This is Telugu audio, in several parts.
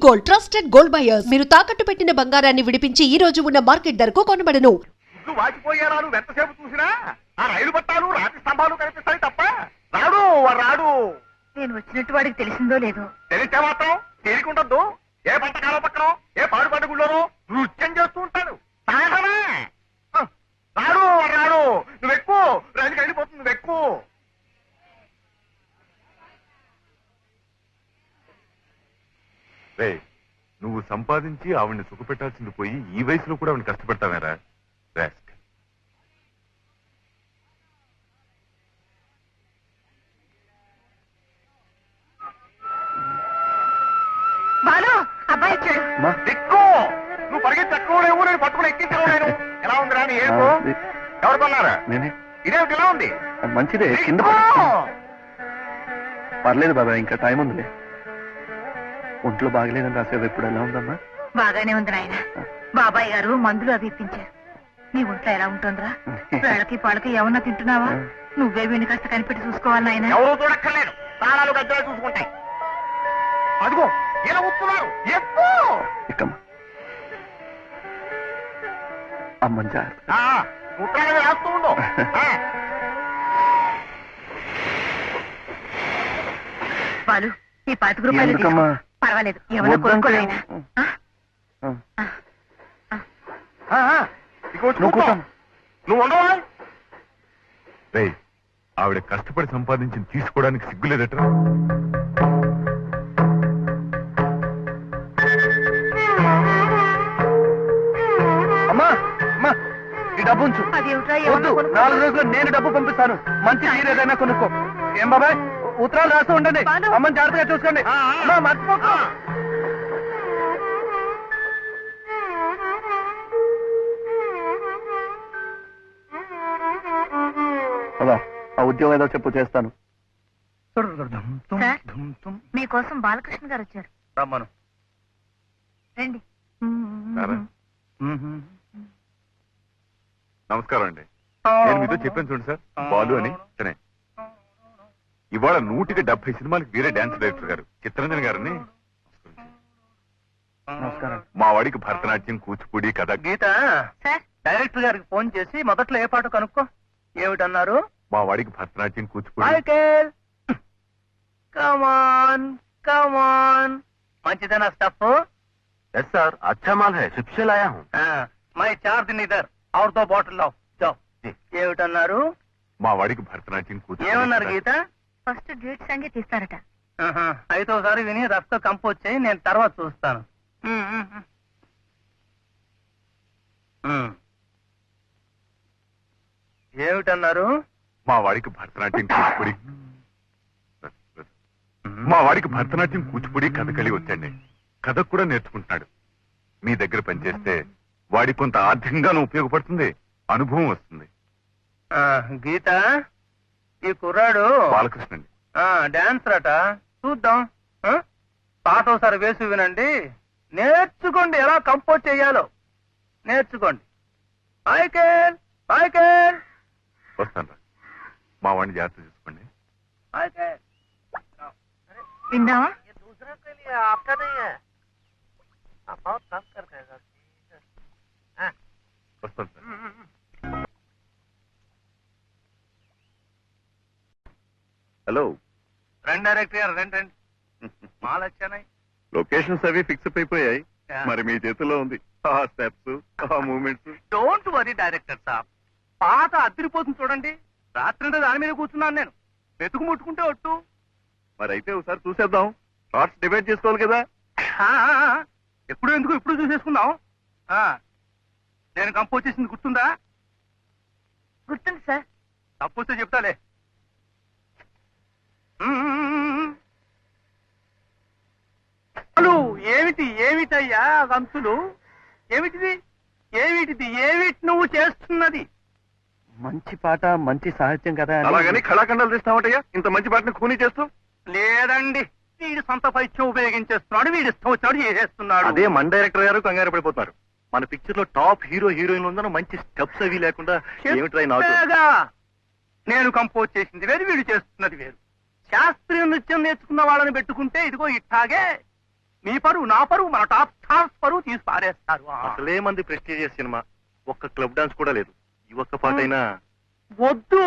Gold trusted gold buyers. మీరు తాకట్టు పెట్టిన బంగారాన్ని విడిపించి ఈ రోజు ఉన్న మార్కెట్ ధరకు కొనబడను. వాచిపోయారు ఎంతసేపు చూసినా ఆ రైలు పట్టాలు రాతి స్తంభాలు కనిపిస్తాయి తప్ప రాడు రాడు. నేను వచ్చినట్టు వాడికి తెలిసిందో లేదో. తెలిస్తే మాత్రం తేలికుండద్దు. ఏ పంట కాలం పక్కన ఏ పాడు పంట గుళ్ళోనో నృత్యం చేస్తూ ఉంటాడు. సాగసమే రాడు రాడు. నువ్వెక్కువ రైలుకి వెళ్ళిపోతుంది. నువ్వెక్కువ రే, నువ్వు సంపాదించి ఆవిడ్ని సుఖపెట్టాల్సింది పోయి ఈ వయసులో కూడా ఆవిడ కష్టపెడతావేరా? ఎక్కువ నువ్వు పరిగెత్తి ఎక్కలేవు. నేను పట్టుకుని ఎక్కించలేను. ఎలా ఉంది రాని ఏమో ఎవరు కొన్నారా? ఇదేమిటి ఇలా ఉంది? మంచిదే, కింద పర్లేదు బాబాయ్, ఇంకా టైం ఉందిలే. ఒంట్లో బాగలేదని రాసేవి ఇప్పుడు ఎలా ఉందమ్మా? బాగానే ఉంది నాయన. బాబాయ్ గారు మందులు అవి ఇప్పించారు. నీ ఒంట్లో ఎలా ఉంటుందిరా? వేళకి పాలకి ఏమన్నా తింటున్నావా? నువ్వే వీడిని కాస్త కనిపెట్టి చూసుకోవాలి నాయన. ఎవరు చూడక్కర్లేదు. ప్రాణాలు గద్దలు చూసుకుంటాయి. అదిగో ఎలా వస్తున్నారు. ఎక్కమ్మా అమ్మని జాగ్రత్త. ఉత్తరాలు రాస్తూ ఉండు. వాళ్ళు ఈ 25 రూపాయలు ఎందుకమ్మా? పర్వాలేదు, ఏమన్నా కొనుక్కోలేనా? నువ్వు ఉండవా? రే, ఆవిడ కష్టపడి సంపాదించి తీసుకోవడానికి సిగ్గులేదట్రా? అమ్మా అమ్మా, ఈ డబ్బు ఉంచు. వద్దు, 4 రోజుల్లో నేను డబ్బు పంపిస్తాను. మంచి చీర ఏదైనా కొనుక్కో. ఏం బాబాయ్, ఉత్తరాలు రాస్తూ ఉండండి. అమ్మని జాగ్రత్తగా చూసుకోండి. అమ్మా మర్చిపోకు. ఆ ఉద్యోగం ఏదో చెప్పు, చేస్తాను. మీకోసం బాలకృష్ణ గారు వచ్చారు. రమ్మను. రండి. నమస్కారం అండి. నేను మీతో చెప్పాను చూడండి సార్, బాలు అని. సరే, ఇవాళ 170 సినిమాలకు వేరే డాన్స్ డైరెక్టర్ గారు చిత్తరంజన్ గారని. నమస్కారం. మా వాడికి భరతనాట్యం, కూచిపూడి, కథ. గీత, డైరెక్టర్ గారికి ఫోన్ చేసి మొదట్లో ఏ పాట కనుక్కో. ఏమిటన్నారు? మా వాడికి భరతనాట్యం, కూచిపూడి. Come on come on. మంచిదేనా స్టఫ్? ఎస్ సార్, అచ్చా మాల్ హై, సిప్ సే లాయా హూం. మై 4 दिन इधर और 2 बॉटल लाओ. जाओ. ఏమిటన్నారు? మా వాడికి భరతనాట్యం, కూచిపూడి. ఏమన్నారు గీత? ఫస్ట్ డ్యూట్ సంగీత తీస్తారట. అయితే ఒకసారి విని రఫ్ గా కంపోజ్ చేయి, నేను తర్వాత చూస్తాను. ఏమిటన్నారు? మా వాడికి భరతనాట్యం, కూచిపూడి. మా వాడికి భరతనాట్యం, కూచిపూడి, కథకళి వచ్చండి. కథకు కూడా నేర్చుకుంటున్నాడు. మీ దగ్గర పనిచేస్తే వాడి కొంత ఆర్థికంగానూ ఉపయోగపడుతుంది, అనుభవం వస్తుంది. గీత, ఈ కుర్రాడు బాలకృష్ణ అండి. డాన్సర్ అట. చూద్దాం. పాట ఒకసారి వేసి వినండి, నేర్చుకోండి. ఎలా కంపోజ్ చేయాలో నేర్చుకోండి. వస్తాను రా. మా వాడిని జాగ్రత్త చూసుకోండి. విందామా? వస్తాను సార్. హలో, రండి డైరెక్టర్ గారు, రండి రండి. మాల్ వచ్చానాయి. లొకేషన్స్ అవి ఫిక్స్ అయిపోయాయి. మరి మీ చేతిలో ఉంది. ఆ స్టెప్స్, ఆ మూమెంట్స్. డోంట్ వరీ డైరెక్టర్ సాబ్, పాట అదిరిపోతుంది చూడండి. రాత్రి దాని మీద కూర్చున్నాను నేను. వెతుకు ముట్టుకుంటే ఒట్టు. మరి అయితే ఒకసారి చూసేద్దాం. షార్ట్స్ డిబేట్ చేసుకోవాలి కదా. ఎప్పుడు ఎందుకు, ఇప్పుడు చూసేసుకుందాం. నేను కంపోజ్ చేసింది గుర్తుందా? గుర్తుంది సార్. తప్పొస్తే చెప్తాలే. ఏమిటి ఏమిటయ్యా గంతులు? ఏమిటిది ఏమిటిది? ఏమిటి నువ్వు చేస్తున్నది? మంచి పాట, మంచి సాహిత్యం కదా. అలాగని కళాఖండాలు తీస్తామటయ్యా ఇంత మంచి పాటను ఖూనీ చేస్తూ? లేదండి, వీడి సొంత పైత్యం ఉపయోగించేస్తున్నాడు. వీడి ఇష్టం వచ్చినాడు చేసేస్తున్నాడు. అదే మన డైరెక్టర్ గారు కంగారు పడిపోతున్నారు. మన పిక్చర్ లో టాప్ హీరో హీరోయిన్ ఉందన్న మంచి స్టెప్స్ అవి లేకుండా నేను కంపోజ్ చేసింది వేరు, వీడు చేస్తున్నది వేరు. శాస్త్రీయ నృత్యం నేర్చుకున్న వాళ్ళని పెట్టుకుంటే ఇదిగో ఇట్టాగే మీ పరువు నా పరువు మన టాప్ స్టార్స్ పరువు తీసి పారేస్తారు. అసలే మంది ప్రెస్టీజియస్ సినిమా, ఒక్క క్లబ్ డాన్స్ కూడా లేదు. ఈ ఒక్క పాటైనా వద్దు,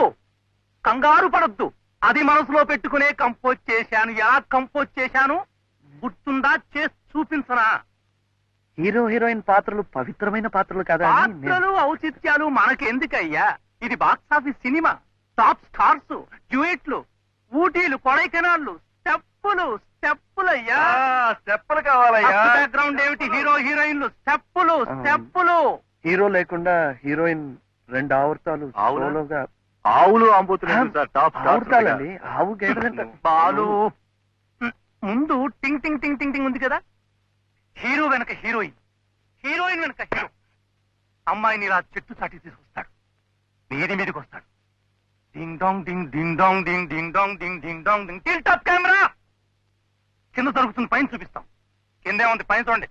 కంగారు పడద్దు. అది మనసులో పెట్టుకునే కంపోజ్ చేశాను. ఎలా కంపోజ్ చేశాను గుర్తుందా? చేసి చూపించనా? హీరో హీరోయిన్ పాత్రలు పవిత్రమైన పాత్రలు కదా. పాత్రలు ఔచిత్యాలు మనకెందుకయ్యా? ఇది బాక్స్ ఆఫీస్ సినిమా. టాప్ స్టార్స్, డ్యూయెట్లు, ఊటీలు, కొడైకెనాళ్ళు, స్టెప్పులయ్యా. స్టెప్పులు కావాలయ్యా. బ్యాక్గ్రౌండ్ ఏమిటి? హీరో హీరోయిన్లు, స్టెప్పులు. హీరో లేకుండా హీరోయిన్ 2 ఆవర్తాలు సోలోగా. ఆవులు ఆంబోతులు టాప్ ఆవర్తాలండి. ఆవు గేదెలంట. బాలు ముందు టింగ్ టింగ్ టింగ్ టింగ్ టింగ్ ఉంది కదా. హీరో వెనక హీరోయిన్, హీరోయిన్ వెనక హీరో. అమ్మాయిని ఇలా చెట్టు చాటి తీసుకొస్తాడు, మీదికి వస్తాడు. డింగ్ డాంగ్ డింగ్ డింగ్ డాంగ్ డింగ్ డింగ్ డాంగ్ డింగ్ డింగ్ డాంగ్ డింగ్. Till top camera. కింద జరుగుతుంది, పైన చూపిస్తాం. కిందే ఉంది, పైన చూడండి.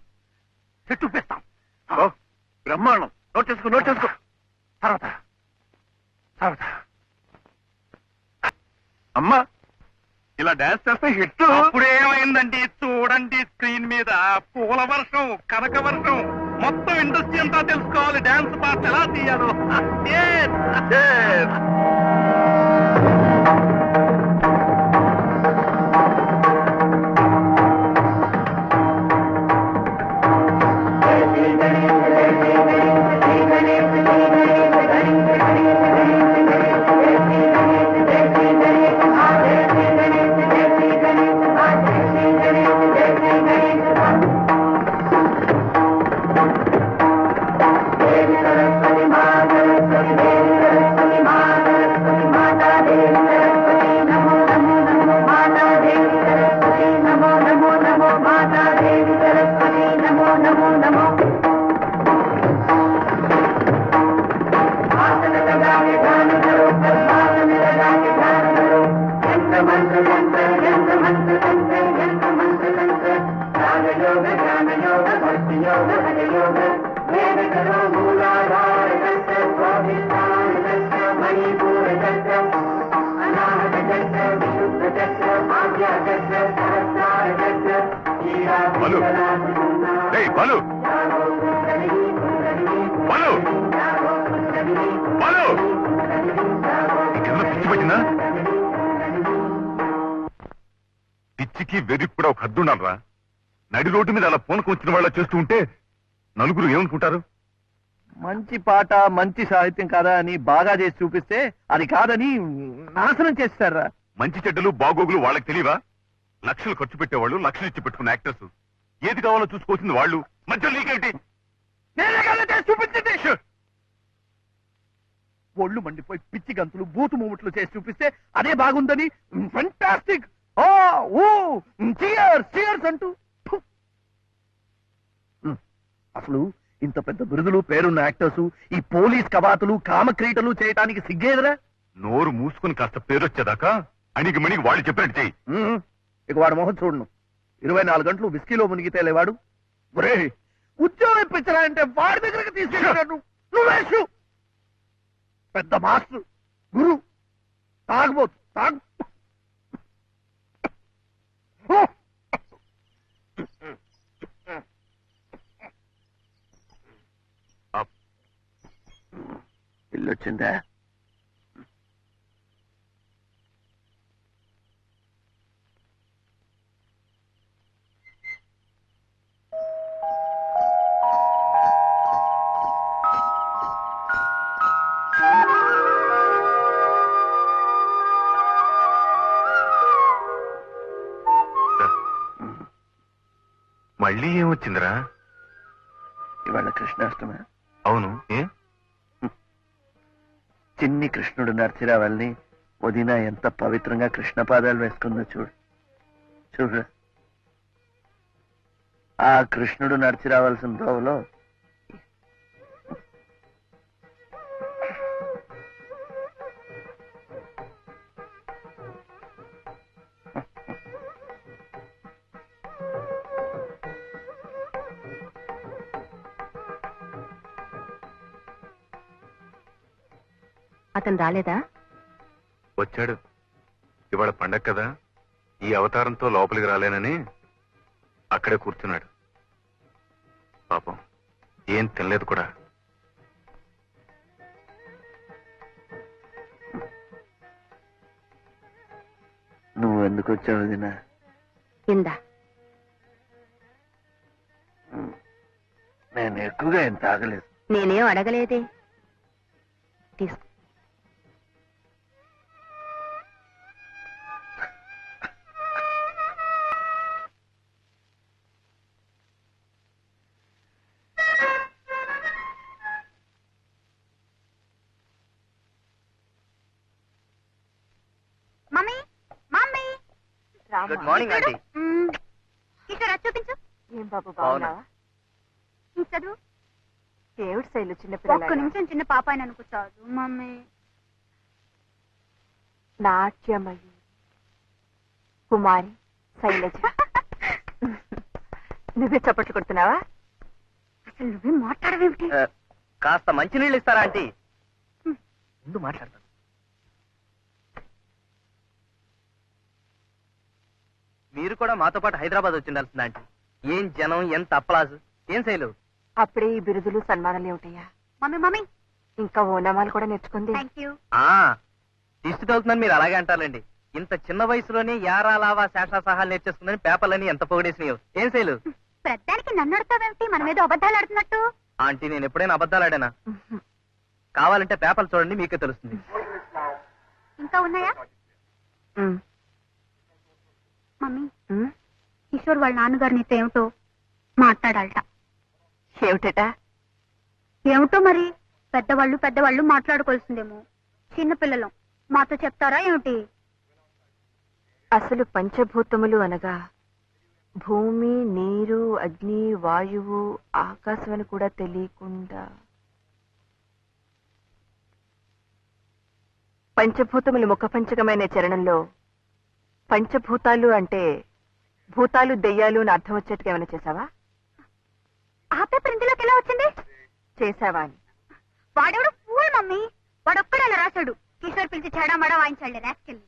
చెట్టు చూపిస్తాం. బ్రహ్మాండం. నోట్ చేసుకో. తర్వాత అమ్మా ఇలా డాన్స్ చేస్తే హిట్. అప్పుడేమైందండి చూడండి, స్క్రీన్ మీద పూల వర్షం, కనక వర్షం. మొత్తం ఇండస్ట్రీ అంతా తెలుసుకోవాలి డాన్స్ పాటలు ఎలా తీయాలో. బలు, ఏయ్ బలు, బలు, బలు, ఇంకేమైనా పిచ్చి పట్టిందా? పిచ్చికి వెర్రికి కూడా ఒక హద్దు ఉండాలరా. నడి రోడ్డు మీద అలా పూనకం వచ్చిన వాళ్ళ చేస్తూ ఉంటే నలుగురు ఏమనుకుంటారు? మంచి పాట, మంచి సాహిత్యం కాదా అని బాగా చేసి చూపిస్తే అది కాదని నాశనం చేస్తారా. మంచి చెడ్డలు బాగోగులు వాళ్ళకి తెలియవా? లక్షలు ఖర్చు పెట్టేవాళ్ళు, లక్షలు ఇచ్చి పెట్టుకున్న యాక్టర్స్. ఏది కావాలో చూసుకోవాల్సింది వాళ్ళు. మధ్య నీకేంటి? నేనే కదా చేసి చూపించండి. ఒళ్ళు మండిపోయి పిచ్చి గంతులు, బూతు మూవట్లు చేసి చూపిస్తే అదే బాగుందని ఫెంటాస్టిక్, చీయర్స్ అంటూ. అసలు ఇంత పెద్ద బిరుదులు, పేరున్న యాక్టర్స్ ఈ పోలీస్ కవాతులు, కామక్రీటలు చేయటానికి సిగ్గేదరా? నోరు మూసుకుని కాస్త పేరొచ్చేదాకా అణిగి మణిగి వాళ్ళు చెప్పినట్టు చెయ్యి. ఇక వాడు మొహం చూడను. 24 గంటలు విస్కీలో మునిగితే లేవాడు. ఒరే, ఉద్యోగం ఇప్పించరా అంటే వాడి దగ్గరకు తీసుకెళ్ళాడు. నువ్వేసు పెద్ద మాస్టర్, గురు, తాగబోతు, తాగు. ఇల్లొచ్చిందా? మళ్ళీ ఏమొచ్చిందిరా? ఇవాళ కృష్ణాష్టమి. అవును, ఏ? చిన్ని కృష్ణుడు నర్చిరావాలని వదిన ఎంత పవిత్రంగా కృష్ణ పాదాలు వేసుకుందో చూడు. చూడు, ఆ కృష్ణుడు నడిచి రావాల్సిన దోవలో అతను రాలేదా? వచ్చాడు. ఇవాళ పండగ కదా, ఈ అవతారంతో లోపలికి రాలేనని అక్కడే కూర్చున్నాడు. పాపం ఏం తినలేదు కూడా. నువ్వు ఎందుకు వచ్చావు వదినా? కింద నేను ఎక్కువగా ఏం తాగలేదు. నేనేం అడగలేదే. తీసుకో. Mummy mummy good morning aunty. ఇక్కడ చూపించు. ఏం బాబు బాగున్నా? ఈ చదువు. ఏమిటి శైలు ఒక్క చిన్నపిల్ల నిమిషం చిన్న పాప అని అనుకో చదువు మమ్మీ. నాట్యమయి కుమారి శైలజ. నువ్వే చప్పట్లు కొడుతున్నావా? అసలు నువ్వే మాట్లాడవేమిటి? కాస్త మంచినీళ్ళు ఇస్తారా ఆంటీ? ముందు మాట్లాడతాను. మీరు కూడా మాతో పాటు హైదరాబాద్ వచ్చి ఉండాల్సింది ఆంటీ. ఏం జనం, ఎంత అప్పలాజు. ఏం శైలు? అప్పుడే ఈ బిరుదులు సన్మానాలు ఏమిటయ్యా? మమ్మీ మమ్మీ ఇంకా ఓనమాలు కూడా నేర్చుకుంది. Thank you. దిష్టి తగులుతుందని మీరు అలాగే అంటారండి. ఇంత చిన్న వయసులోనే యారా లావా శేషా సహాలు నేర్చేసుకుందని పేపర్లని ఎంత పొగిడేసినాయో. ఏం శైలు? పెద్దానికి నన్ను అడతావేమిటి? మనం ఏదో అబద్ధాలు ఆడుతున్నట్టు. ఆంటీ నేను ఎప్పుడైనా అబద్ధాలు ఆడానా? కావాలంటే పేపర్లు చూడండి, మీకే తెలుస్తుంది. ఇంకా ఉన్నాయా మమ్మీ? కిషోర్ వాళ్ళ నాన్నగారు నీతో ఏమిటో మాట్లాడాలట. ఏమిటట? ఏమిటో మరి. పెద్దవాళ్ళు మాట్లాడుకోవాల్సిందేమో. చిన్నపిల్లలం మాతో చెప్తారా ఏమిటి? అసలు పంచభూతములు అనగా భూమి, నీరు, అగ్ని, వాయువు, ఆకాశం అని కూడా తెలియకుండా పంచభూతములు ముఖపంచకమైన చరణంలో పంచభూతాలు అంటే భూతాలు, దెయ్యాలు అని అర్థం వచ్చేట్టుగా ఏమైనా చేసావా? ఆ పేపర్ ఇందులోకి ఎలా వచ్చింది? చేసావా అని. వాడెవడు ఫూల్ మమ్మీ. వాడొక్కడే అలా రాశాడు. కిషోర్ పిలిచి చెడామడా వాయించాడు రాస్కెళ్ళి.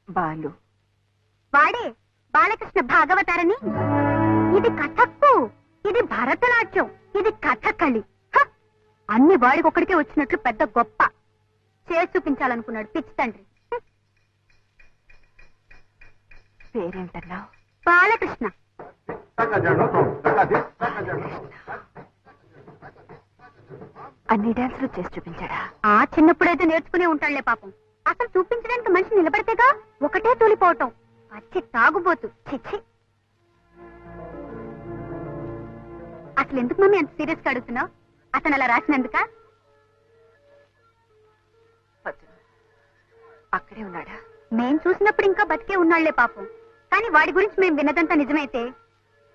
బాలు వాడే బాలకృష్ణ భాగవతారని. ఇది కథక్కు, ఇది భరతనాట్యం, ఇది కథకళి. అన్ని వాడికి ఒక్కడికే వచ్చినట్లు పెద్ద గొప్ప చేసి చూపించాలనుకున్నాడు పిచ్చి తండ్రి. పేరేంటన్నావు? బాలకృష్ణ. అన్ని డాన్సులు చేసి చూపించాడా? ఆ చిన్నప్పుడైతే నేర్చుకునే ఉంటాడులే పాపం. అసలు చూపించడానికి మనిషి నిలబడితేగా ఒకటే తూలిపోవటం. పచ్చి తాగుబోతు. చిచ్చి. అసలు ఎందుకు మమ్మీ అంత సీరియస్ గా అడుగుతున్నావు? అతను అలా రాసినందుక? అక్కడే ఉన్నాడా? మేం చూసినప్పుడు ఇంకా బతికే ఉన్నాళ్లే పాపం. కానీ వాడి గురించి మేం విన్నదంతా నిజమైతే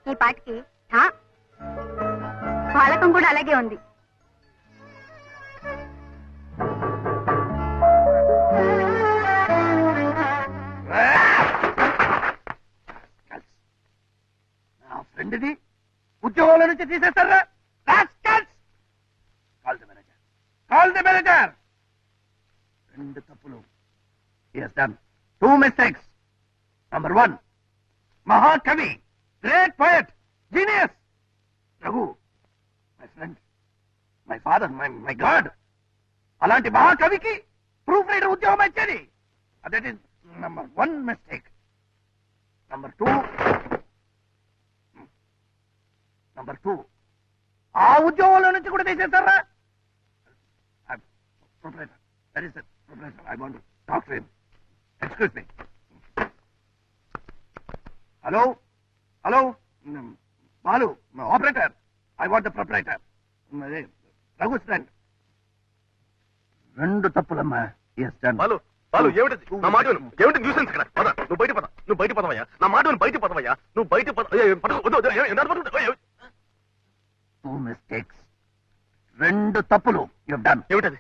ఈ పాటికి బాలకం కూడా అలాగే ఉంది. నా ఫ్రెండ్ది ఉద్యోగంలో నుంచి తీసేస్తారా? Call the manager. రెండు తప్పులు. He has done 2 mistakes. Number 1, Mahakavi, great poet, genius. Raghu, my friend, my father, my God. అలాంటి మహాకవికి ప్రూఫ్ రైటర్ ఉద్యోగం ఇచ్చేది. That is number 1 mistake. Number 2, ఆ ఉద్యోగంలో నుంచి కూడా తీసేస్తారా? Proprietor, that is the proprietor. I want to talk to him. Excuse me. Hello? Balu, operator. I want the proprietor. Raghu's friend. రెండు తప్పులమ్మా. Yes, done. బాలు ఏమిటి? నా మాట విను. ఏమిటి న్యూసెన్స్ ఇక్కడ? పద, నువ్వు బయట పదవయ్యా. నా మాట విను, బయట పదవయ్యా. నువ్వు బయట పద. 2 mistakes. రెండు తప్పులు. You've done. ఏమిటది?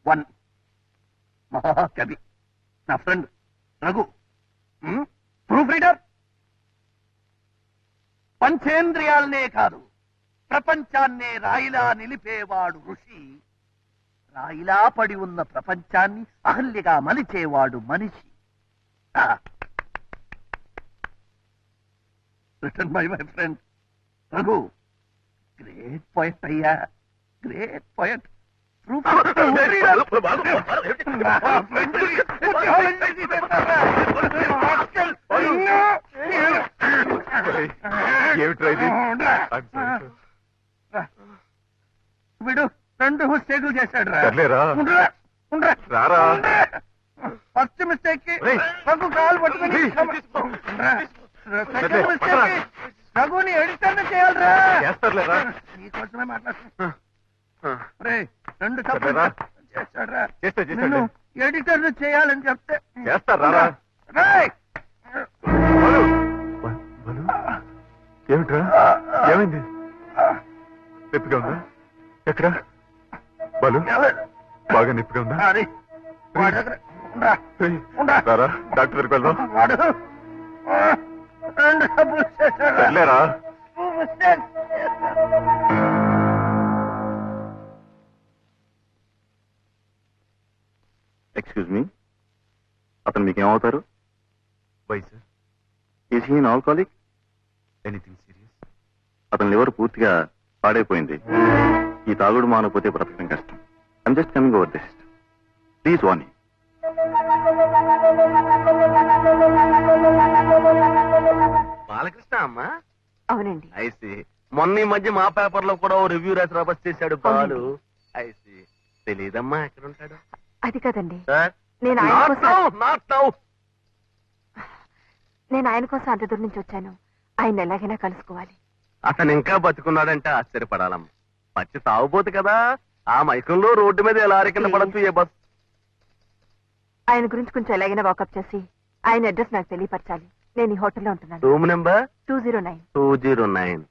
1, మహాకవి, నా ఫ్రెండ్ రఘు, ప్రూఫ్ రీడర్. పంచేంద్రియాలనే కాదు ప్రపంచాన్నే రాయిలా నిలిపేవాడు ఋషి రాయిలా పడి ఉన్న ప్రపంచాన్ని అహల్యగా మలిచేవాడు మనిషి. Written by my friend Raghu. Great poet అయ్యా, గ్రేట్ పోయట్. వీడు 2 మిస్టేకులు చేశాడు రా. ఫస్ట్ మిస్టేక్ నాకు కాలు పట్టుకుని, సెకండ్ మిస్టేక్ రఘుని ఎడిటర్ చేయాలరా. నీకోసమే మాట్లాడుతున్నా. 2 తప్పులు చేశాడురా. నిన్ను ఎడిటర్ చేయాలని చెప్తే ఏమిట్రా? ఏమైంది? నొప్పిగా ఉందా? ఎక్కడ బాలు? బాగా నొప్పిగా ఉందా? రారా, డాక్టర్ దగ్గరికి వెళ్దాం. వాడు 2 తప్పులు చేశాడురా. ఎక్స్క్యూజ్ మీ, అతను మీకేమవుతారు? Why sir? Is he alcoholic? Anything serious? అతని లివర్ పూర్తిగా పాడైపోయింది. ఈ తాగుడు మానకపోతే బ్రతకడం కష్టం. I'm just coming over this. Please warning. Balakrishna అమ్మా? అవునండి. ఐసి మొన్న ఈ మధ్య మా పేపర్ లో కూడా ఓ రివ్యూ రాసి రాబస్ చేశాడు బాలు. ఐసి తెలీదమ్మా ఎక్కడ ఉంటాడు? అది కదండి, సార్ నేను ఆయన కోసం అంత దూరం నుంచి వచ్చాను. ఆయన ఎలాగైనా కలుసుకోవాలి. అతను ఇంకా బతుకున్నాడంటే ఆశ్చర్యపడాలమ్మా. పచ్చి తాగుపోతు కదా, ఆ మైకంలో రోడ్డు మీద ఎలా కింద పడచ్చు ఏ బస్. ఆయన గురించి కొంచెం ఎలాగైనా వాకప్ చేసి ఆయన అడ్రస్ నాకు తెలియపరచాలి. నేను ఈ హోటల్లో ఉంటున్నాను. Room number 209. 209.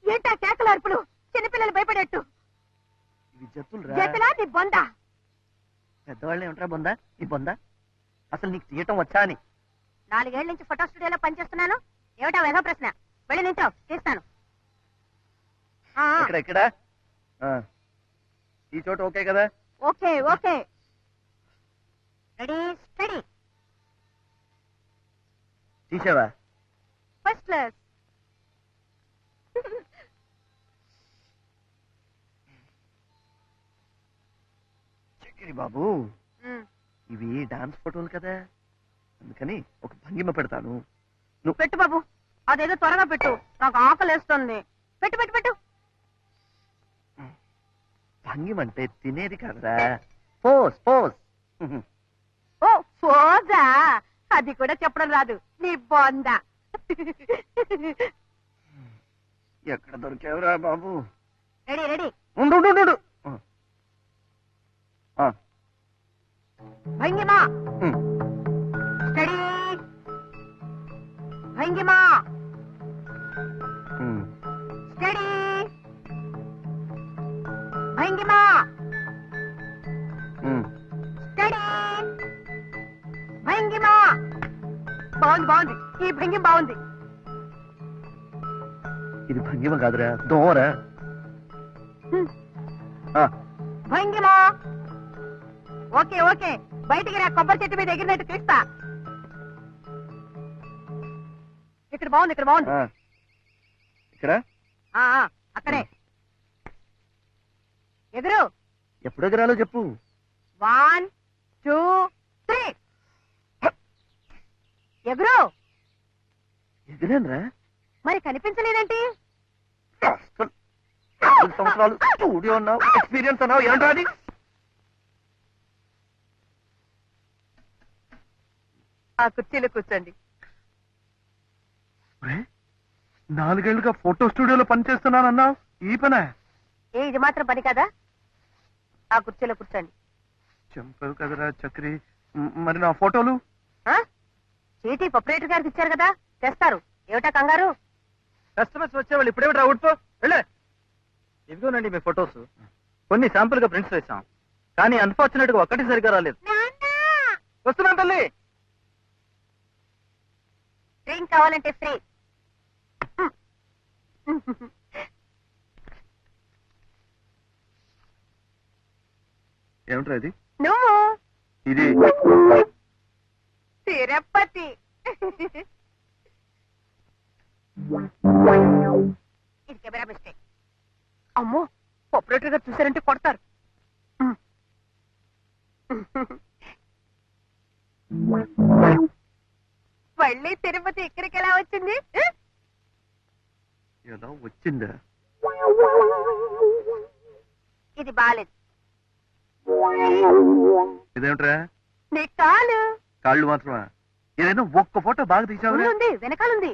ఏంటా కేకల అరుపులు? చిన్నపిల్లలు భయపడేట్టు. జతులా నీ బొందా? పెద్దవాళ్ళు ఏమిట్రా బొందా? నీ బొందా అసలు నీకు తీయటం వచ్చా అని? 4 ఏళ్ల నుంచి ఫోటో స్టూడియోలో పనిచేస్తున్నాను. ఏమిటా వేదో ప్రశ్న? వెళ్ళి నించో, తీస్తాను. ఇక్కడ ఈ చోట ఓకే కదా? Okay okay. Ready study. తీసావా? First class. చక్కెరి బాబు, ఇవి డాన్స్ ఫోటోలు కదా, అందుకని ఒక భంగిమ పెడతాను. నువ్వు పెట్టు బాబు, అదేదో త్వరగా పెట్టు, నాకు ఆకలేస్తుంది. పెట్టు పెట్టు పెట్టు. భంగిమ అంటే తినేది కాదురా, పోస్ పోస్. ఓ పోజా, అది కూడా చెప్పడం రాదు నీ బొందా. ఎక్కడ దొరికేవరా బాబు? Ready ready. ఉండు ఉండు ఉండు. భంగిమా స్టడీ. భంగిమా స్టడీ. భంగిమా స్టడీ. భంగిమా. బాగుంది బాగుంది, ఈ భంగిమ బాగుంది. ఇది భంగిమ కాదురా, దోమరా. భంగిమా. ఓకే ఓకే, బయటికి రా, కొబ్బరి చెట్టు మీద ఎగిరినట్టు తీస్తా. ఇక్కడ బాగుంది, ఇక్కడ బాగుంది. ఇక్కడ అక్కడే ఎదురు. ఎప్పుడు ఎగరాలో చెప్పు. 1 2 3 ఎగురు. ఎగిరేనరా? మరి కనిపించలేదేంటి? సంవత్సరాలు స్టూడియో అన్నావు, ఎక్స్పీరియన్స్ అన్నావు, ఏంట్రా అది? ఆ కుర్చీలో కూర్చోండి. 4 ఏళ్లుగా ఫోటో స్టూడియోలో పనిచేస్తున్నానన్నావు, ఈ పనే? ఇది మాత్రం పని కదా. ఆ కుర్చీలో కూర్చోండి. చంపావు కదరా చక్రి. మరి నా ఫోటోలు? చీటీ ప్రొపరేటర్ గారికి ఇచ్చారు కదా, తెస్తారు. ఏమిటా కంగారు? కస్టమర్స్ వచ్చేవాళ్ళు ఇప్పుడేమిట్రా ఊడ్పో వెళ్ళే. ఇదిగోనండి మీ ఫొటోస్. కొన్ని శాంపుల్ గా ప్రింట్స్ వేసాం, కానీ అన్ఫార్చునేట్ గా ఒక్కటి సరిగా రాలేదు. వస్తున్నాను తల్లి. డ్రింక్ కావాలంటే ఫ్రీ. ఏమిట్రా ఇది? నువ్వు ఇది తిరుపతి. ఇది కెమెరా మిస్టేక్. అమ్మో, ఆపరేటర్ గారు చూసారంటే కొడతారు. మళ్ళీ తిరుపతి ఇక్కడికి ఎలా వచ్చింది? ఏదో వచ్చిందా? ఇది బాలేదు. ఇదేమిట్రా? నీ కాలు. కాళ్ళు మాత్రమా? ఏదైనా ఒక్క ఫోటో బాగా తీసావు. ఉంది, వెనకాలంది.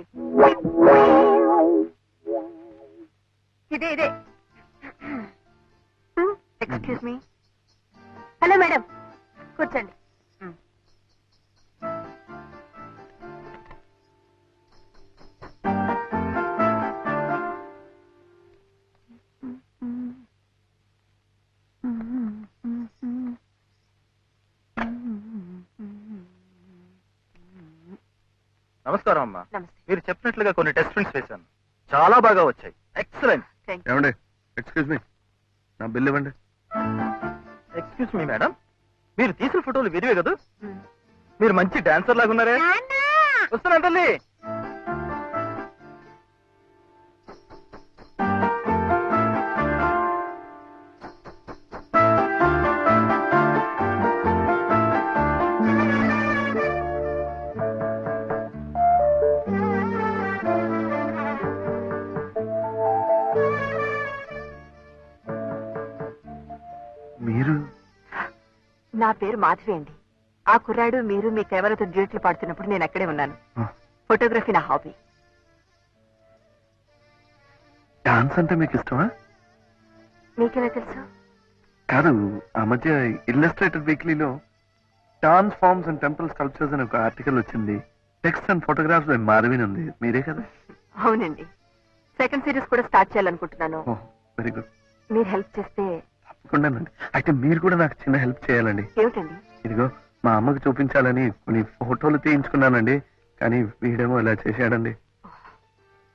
ఇదే ఇదే. Excuse me. హలో మేడం, కూర్చోండి. నమస్కారం అమ్మా. నమస్తే. మీరు చెప్పినట్లుగా కొన్ని టెస్ట్ ప్రింట్స్ వేశాను, చాలా బాగా వచ్చాయి. ఎక్సలెంట్. ఏమండి, ఎక్స్క్యూజ్ మీ, నా బిల్ ఇవ్వండి. ఎక్స్క్యూజ్ మీ మేడం, మీరు తీసిన ఫోటోలు వీరివే కదా? మీరు మంచి డాన్సర్ లాగా ఉన్నారే. వస్తున్నా తల్లి. మీరు? నా పేరు మాధవి అండి. ఆ కుర్రాడు మీరు మీ కెమెరాతో డ్యూట్లు పాడుతున్నప్పుడు నేను అక్కడే ఉన్నాను. ఫోటోగ్రఫీ నా హాబీ. డాన్స్ అంటే మీకు ఇష్టమా? మీకెలా తెలుసు? కాదు, ఆ మధ్య ఇల్లస్ట్రేటెడ్ వీక్లీలో dance forms and temple sculptures అని ఒక ఆర్టికల్ వచ్చింది. Text and photographs by Marvin ఉంది. మీరే కదా? అవునండి. సెకండ్ సిరీస్ కూడా స్టార్ట్ చేయాలనుకుంటున్నాను. Very good. మీరు హెల్ప్ చేస్తే. తప్పకుండానండి. అయితే మీరు కూడా నాకు చిన్న హెల్ప్ చేయాలండి. ఏమిటండి? ఇదిగో మా అమ్మకు చూపించాలని కొన్ని ఫోటోలు తీయించుకున్నానండి, కానీ వీడేమో ఇలా చేశాడండి.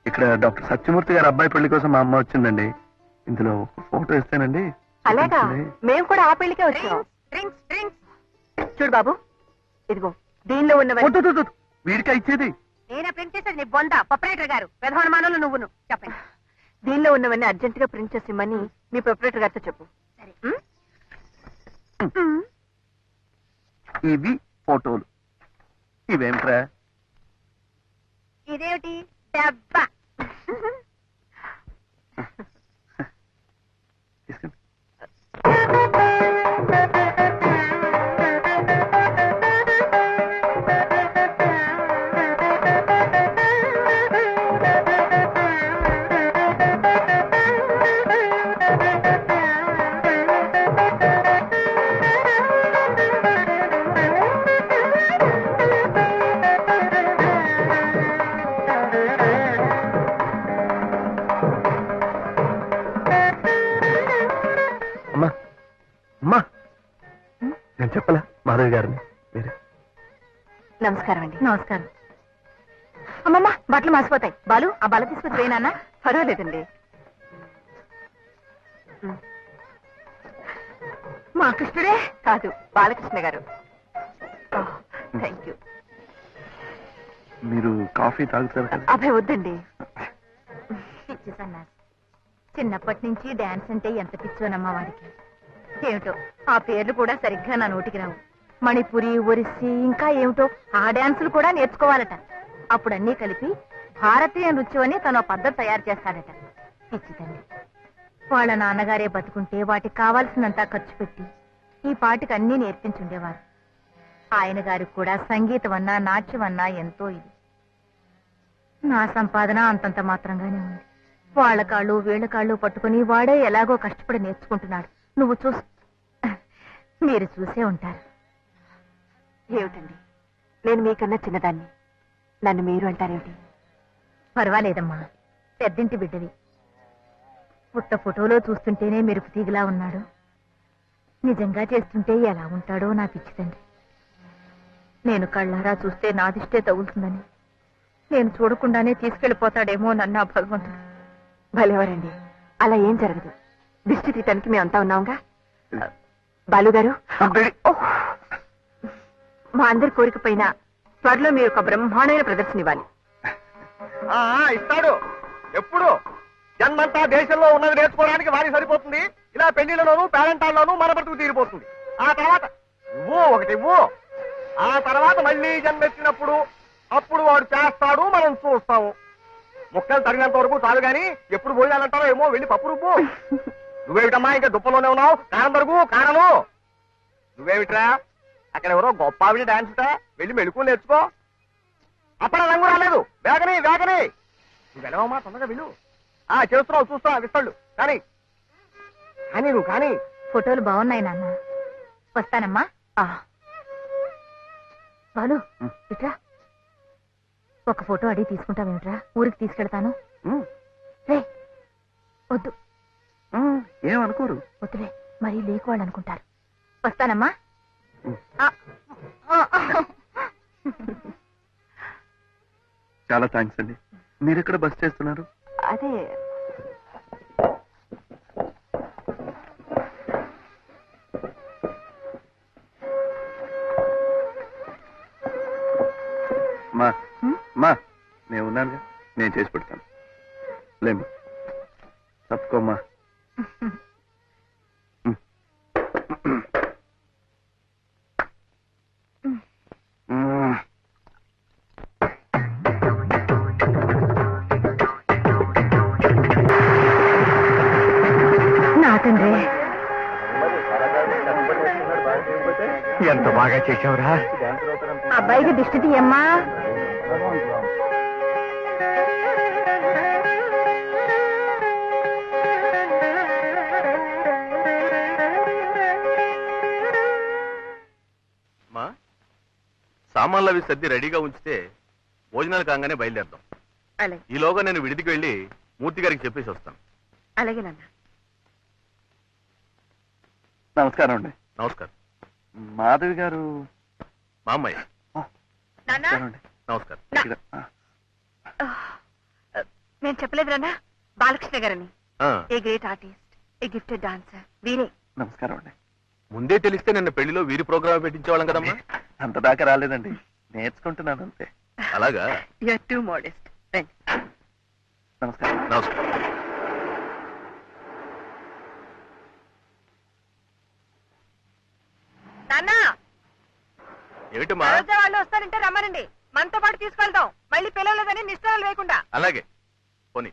ఇక్కడ డాక్టర్ సత్యమూర్తి గారి అబ్బాయి పెళ్లి కోసం మా అమ్మ వచ్చిందండి. ఇందులో ఒక ఫోటో ఇస్తానండి. అలాగా? మేము కూడా ఆ పెళ్లికే వచ్చాం. చూడు బాబు, ఇదిగో దీనిలో ఉన్న వీడికా ఇచ్చేది? నేనే ప్రింట్ చేసేది. నీ బొంద ప్రొపరేటర్ గారు ప్రధానమానంలో నువ్వును చెప్పండి. దీనిలో ఉన్నవన్నీ అర్జెంట్ గా ప్రింట్ చేసి ఇమ్మని మీ ప్రొపరేటర్ గారితో చెప్పు. ఇవి ఫోటోలు. ఇవేమిట్రా? ఇదేమిటి? డబ్బా. తీసుకుంటా. అమ్మా అమ్మా, నేను చెప్పలా మాధవి గారిని? మీరే. నమస్కారం అండి. నమస్కారం. అమ్మమ్మ, బట్టలు మాసిపోతాయి. బాలు, ఆ బల తీసుకొచ్చి వేయనా? పర్వాలేదండి. మా కృష్ణుడే కాదు, బాలకృష్ణ గారు. Thank you. మీరు కాఫీ తాగుతారు కదా? అభయ్ వద్దండి. పిచ్చి సన్నాసి. చిన్నప్పటి నుంచి డాన్స్ అంటే ఎంత పిచ్చోనమ్మా వాడికి. ఏమిటో ఆ పేర్లు కూడా సరిగ్గా నా నోటికి రావు. మణిపురి, ఒరిస్సీ, ఇంకా ఏమిటో ఆ డాన్సులు కూడా నేర్చుకోవాలట. అప్పుడు అన్నీ కలిపి భారతీయ నృత్యం అని తన పద్ధతి తయారు చేస్తాడట. పిచ్చితండి. వాళ్ళ నాన్నగారే బతుకుంటే వాటికి కావాల్సినంత ఖర్చు పెట్టి ఈ పాటికి అన్నీ నేర్పించుండేవారు. ఆయన గారికి కూడా సంగీతం అన్నా నాట్యం అన్నా ఎంతో ఇది. నా సంపాదన అంతంత మాత్రంగానే ఉంది. వాళ్ళ కాళ్ళు వీళ్ళ కాళ్ళు పట్టుకుని వాడే ఎలాగో కష్టపడి నేర్చుకుంటున్నాడు. నువ్వు మీరు చూసే ఉంటారు. ఏమిటండి, నేను మీకన్నా చిన్నదాన్ని, నన్ను మీరు అంటారేమిటి? పర్వాలేదమ్మా, పెద్దింటి బిడ్డవి. పుట్ట ఫోటోలో చూస్తుంటేనే మెరుపు తీగలా ఉన్నాడు. నిజంగా చేస్తుంటే ఎలా ఉంటాడో నా పిచ్చి తండ్రి. నేను కళ్ళారా చూస్తే నాదిష్టే తగులుతుందని, నేను చూడకుండానే తీసుకెళ్లిపోతాడేమో నన్ను ఆ భగవంతుడు. భలేవారండి, అలా ఏం జరగదు. దిష్టి తీయటానికి మేమంతా ఉన్నాంగా. బాలుగారు, మా అందరి కోరికపోయినా త్వరలో మీరు ఒక బ్రహ్మాండమైన ప్రదర్శన ఇవ్వాలి. ఇస్తాడు. ఎప్పుడు జన్మంతా దేశంలో ఉన్నది నేర్చుకోవడానికి వారికి సరిపోతుంది. ఇలా పెళ్లిళ్లలోనూ పేరెంటాల్లోనూ మన బ్రతుకు తీరిపోతుంది. ఆ తర్వాత ఇవ్వు. ఆ తర్వాత మళ్ళీ జన్మెత్తినప్పుడు అప్పుడు వాడు చేస్తాడు, మనం చూస్తాము. ముక్కలు తగినంత వరకు చాలు గాని ఎప్పుడు భోజనాలంటారో ఏమో, వెళ్ళి పప్పు రుబ్బు. నువ్వేమిటమ్మా ఇంకా దుప్పలోనే ఉన్నావు? కారం తరుగు, కారము. నువ్వేమిట్రా అక్కడ ఎవరో గొప్ప ఆవిడ డాన్స్ వెళ్ళి మెళుకు నేర్చుకో. అప్పుడు రంగు రాలేదు. వేగని నువ్వు వెళ్ళవమ్మా, తొందరగా వెళ్ళు. చేస్తున్నావు, చూస్తా విస్తాళ్ళు. కానీ నువ్వు కానీ. ఫోటోలు బాగున్నాయి నాన్న, వస్తానమ్మా. బాలు ఇట్రా, ఒక ఫోటో అడిగి తీసుకుంటావేమిట్రా? ఊరికి తీసుకెళ్తాను. వద్దు, ఏమనుకోరు. వద్దులే, మరీ లేకు వాళ్ళు అనుకుంటారు. వస్తానమ్మా. చాలా థ్యాంక్స్ అండి. మీరు ఎక్కడ బస్ చేస్తున్నారు? అదే మా నేను ఉన్నానుగా, నేను చేసి పెడతాను. లేమ్మా, తప్పుకోమ్మా. నా తండ్రి, ఎంత బాగా చేసావురా. అబ్బాయికి దిష్టి తీయమ్మా. సామాన్లు అవి సర్ది రెడీగా ఉంచితే భోజనాలు కాగానే బయలుదేరదాం. అలాగే ఈలోగా నేను విడిదికి వెళ్ళి మూర్తి గారికి చెప్పేసి వస్తాను. అలాగే నాన్న. నమస్కారం అండి. నమస్కారం. మాధవి గారు మా అమ్మాయి. నమస్కారం అండి. నమస్కారం. నేను చెప్పలేదు నాన్న, బాలకృష్ణ గారని. ఆ, a great artist, A gifted dancer, వీరే. నమస్కారం అండి. ముందే తెలిస్తే నిన్న పెళ్లిలో వీరి ప్రోగ్రామ్ పెట్టించేవాళ్ళం కదమ్మా. అంత దాకా రాలేదండి, నేర్చుకుంటున్నాను అంతే. అలాగా. You are too modest. నమస్కారం. నమస్కారం. నాన్న, ఏమిటమ్మా? వాళ్ళు వస్తారంటే రమ్మనండి, మనతో పాటు తీసుకెళ్తాం. మళ్ళీ పిలవలేదని నిష్ఠాలు లేకుండా. అలాగే పోనీ.